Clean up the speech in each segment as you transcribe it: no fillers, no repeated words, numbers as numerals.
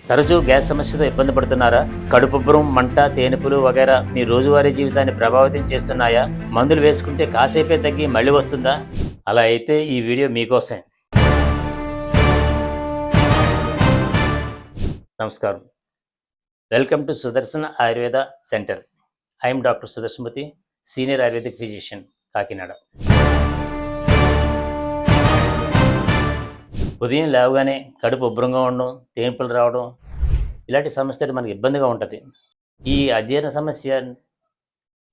తరచూ గ్యాస్ సమస్యతో ఇబ్బంది పడుతున్నారా? కడుపుబ్బరం, మంట, తేనెపులు వగైరా మీ రోజువారీ జీవితాన్ని ప్రభావితం చేస్తున్నాయా? మందులు వేసుకుంటే కాసేపే తగ్గి మళ్ళీ వస్తుందా? అలా అయితే ఈ వీడియో మీకోసమే. నమస్కారం. Welcome to Sudarshan Ayurveda centre. I'm doctor Sudarshanmurthy, senior ayurvedic physician, Kakinada. ఉదయం లేవగానే కడుపు ఉబ్బరంగా ఉండడం, తేన్పులు రావడం, ఇలాంటి సమస్యలు మనకి ఇబ్బందిగా ఉంటుంది. ఈ అజీర్ణ సమస్య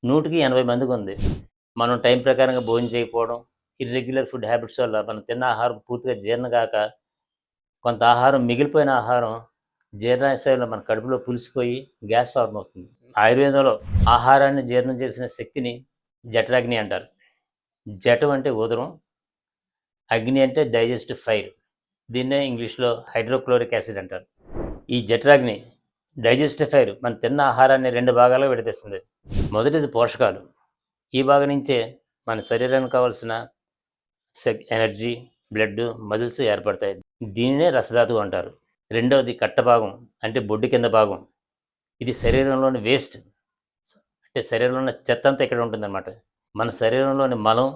100కి 80 మందికి ఉంది. మనం టైం ప్రకారంగా భోజనం చేయకపోవడం, ఇర్రెగ్యులర్ ఫుడ్ హ్యాబిట్స్ వల్ల మనం తిన్న ఆహారం పూర్తిగా జీర్ణం కాక, కొంత ఆహారం మిగిలిపోయిన ఆహారం జీర్ణాశయంలో మన కడుపులో పులిసిపోయి గ్యాస్ ఫార్మ్ అవుతుంది. ఆయుర్వేదంలో ఆహారాన్ని జీర్ణం చేసిన శక్తిని జఠరాగ్ని అంటారు. జఠం అంటే ఉదరం, అగ్ని అంటే డైజెస్టివ్ ఫైర్. దీన్నే ఇంగ్లీష్లో హైడ్రోక్లోరిక్ యాసిడ్ అంటారు. ఈ జఠరాగ్ని డైజెస్టివ్ ఫైర్ మనం తిన్న ఆహారాన్ని 2 భాగాలుగా విడదీస్తుంది. మొదటిది పోషకాలు. ఈ భాగం నుంచే మన శరీరానికి కావాల్సిన ఎనర్జీ, బ్లడ్, మజిల్స్ ఏర్పడతాయి. దీనినే రసధాతువు అంటారు. రెండవది కట్ట భాగం, అంటే బొడ్డు కింద భాగం. ఇది శరీరంలోని వేస్ట్, అంటే శరీరంలో ఉన్న చెత్త అంతా ఇక్కడ ఉంటుందన్నమాట. మన శరీరంలోని మలం,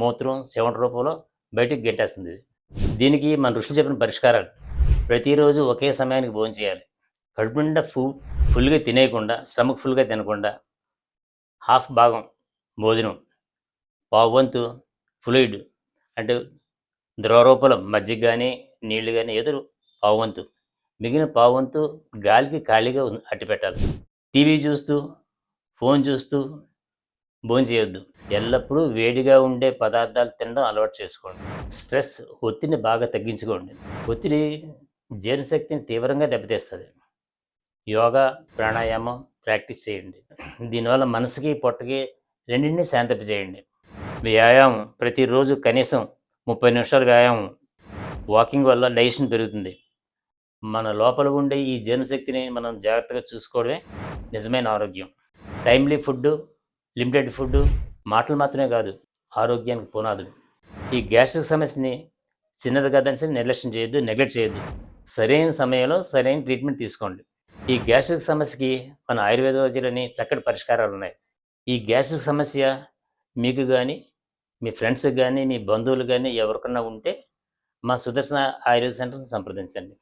మూత్రం, చెమట రూపంలో బయటికి గెంటేస్తుంది. దీనికి మన ఋషులు చెప్పిన పరిష్కారాలు: ప్రతిరోజు ఒకే సమయానికి భోజనం చేయాలి. కడుపు నిండా ఫుల్గా తినేయకుండా, స్టమక్ ఫుల్గా తినకుండా, హాఫ్ భాగం భోజనం, పావువంతు ఫ్లూయిడ్, అంటే ద్రవరూపంలో మజ్జిగ కానీ నీళ్లు కానీ ఏదో పావువంతు, మిగిలిన పావువంతు గాలికి ఖాళీగా అట్టిపెట్టాలి. టీవీ చూస్తూ, ఫోన్ చూస్తూ భోజనం చేయొద్దు. ఎల్లప్పుడూ వేడిగా ఉండే పదార్థాలు తినడం అలవాటు చేసుకోండి. స్ట్రెస్, ఒత్తిడిని బాగా తగ్గించుకోండి. ఒత్తిడి జీర్ణశక్తిని తీవ్రంగా దెబ్బతీస్తుంది. యోగా, ప్రాణాయామం ప్రాక్టీస్ చేయండి. దీనివల్ల మనసుకి, పొట్టకి రెండింటినీ శాంతింపజేయండి. వ్యాయామం, ప్రతిరోజు కనీసం 30 నిమిషాల వ్యాయామం, వాకింగ్ వల్ల డైజెషన్ పెరుగుతుంది. మన లోపల ఉండే ఈ జీర్ణశక్తిని మనం జాగ్రత్తగా చూసుకోవడమే నిజమైన ఆరోగ్యం. టైమ్లీ ఫుడ్, లిమిటెడ్ ఫుడ్ మాటలు మాత్రమే కాదు, ఆరోగ్యానికి పునాదులు. ఈ గ్యాస్ట్రిక్ సమస్యని చిన్నది కాదని నిర్లక్ష్యం చేయొద్దు, నెగ్లెక్ట్ చేయొద్దు. సరైన సమయంలో సరైన ట్రీట్మెంట్ తీసుకోండి. ఈ గ్యాస్ట్రిక్ సమస్యకి మన ఆయుర్వేద వైద్యులని చక్కటి పరిష్కారాలు ఉన్నాయి. ఈ గ్యాస్ట్రిక్ సమస్య మీకు కానీ, మీ ఫ్రెండ్స్కి కానీ, మీ బంధువులు కానీ ఎవరికన్నా ఉంటే మా సుదర్శన ఆయుర్వేద సెంటర్ని సంప్రదించండి.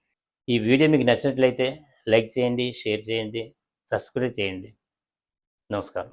ఈ వీడియో మీకు నచ్చినట్లయితే లైక్ చేయండి, షేర్ చేయండి, సబ్స్క్రైబ్ చేయండి. నమస్కారం.